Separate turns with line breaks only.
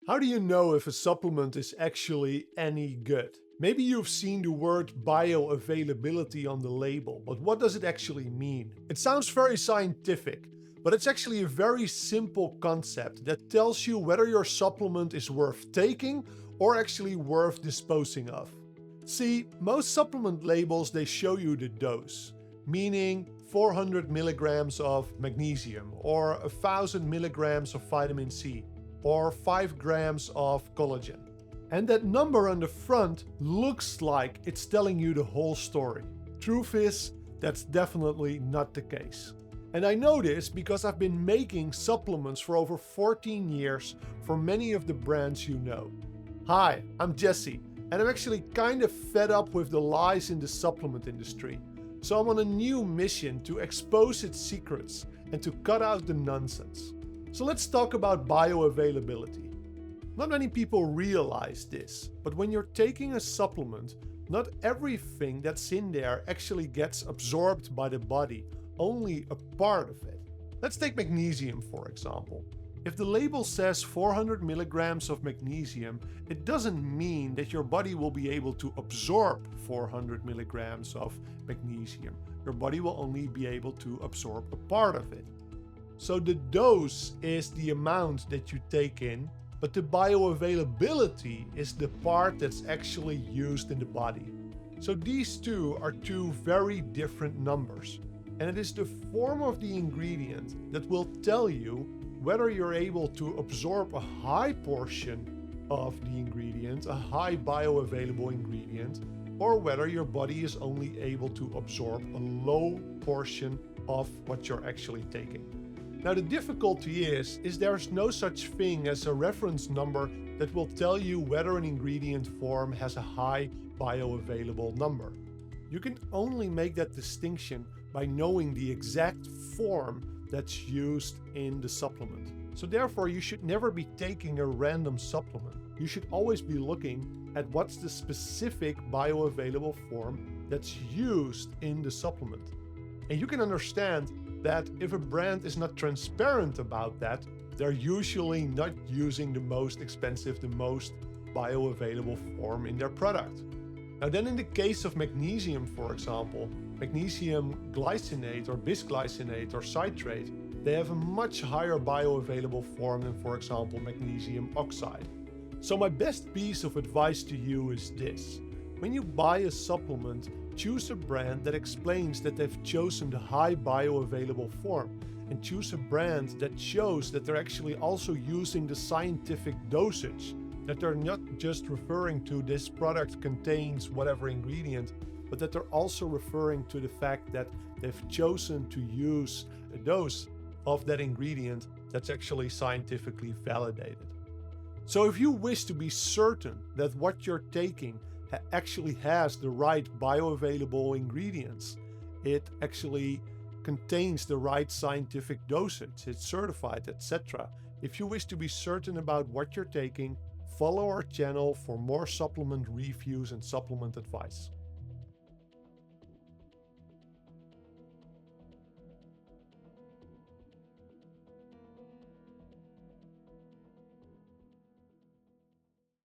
How do you know if a supplement is actually any good? Maybe you've seen the word bioavailability on the label, but what does it actually mean? It sounds very scientific, but it's actually a very simple concept that tells you whether your supplement is worth taking or actually worth disposing of. See, most supplement labels, they show you the dose, meaning 400 milligrams of magnesium or 1000 milligrams of vitamin C or 5 grams of collagen. And that number on the front looks like it's telling you the whole story. Truth is, that's definitely not the case. And I know this because I've been making supplements for over 14 years for many of the brands you know. Hi, I'm Jesse, and I'm actually kind of fed up with the lies in the supplement industry. So I'm on a new mission to expose its secrets and to cut out the nonsense. So let's talk about bioavailability. Not many people realize this, but when you're taking a supplement, not everything that's in there actually gets absorbed by the body, only a part of it. Let's take magnesium for example. If the label says 400 milligrams of magnesium, it doesn't mean that your body will be able to absorb 400 milligrams of magnesium. Your body will only be able to absorb a part of it. So the dose is the amount that you take in, but the bioavailability is the part that's actually used in the body. So these two are two very different numbers. And it is the form of the ingredient that will tell you whether you're able to absorb a high portion of the ingredient, a high bioavailable ingredient, or whether your body is only able to absorb a low portion of what you're actually taking. Now the difficulty is there's no such thing as a reference number that will tell you whether an ingredient form has a high bioavailable number. You can only make that distinction by knowing the exact form that's used in the supplement. So therefore you should never be taking a random supplement. You should always be looking at what's the specific bioavailable form that's used in the supplement. And you can understand that if a brand is not transparent about that, they're usually not using the most expensive, the most bioavailable form in their product. Now then in the case of magnesium, for example, magnesium glycinate or bisglycinate or citrate, they have a much higher bioavailable form than, for example, magnesium oxide. So my best piece of advice to you is this. When you buy a supplement, choose a brand that explains that they've chosen the high bioavailable form, and choose a brand that shows that they're actually also using the scientific dosage, that they're not just referring to this product contains whatever ingredient, but that they're also referring to the fact that they've chosen to use a dose of that ingredient that's actually scientifically validated. So if you wish to be certain that what you're taking actually has the right bioavailable ingredients, it actually contains the right scientific dosage, it's certified, etc. If you wish to be certain about what you're taking, follow our channel for more supplement reviews and supplement advice.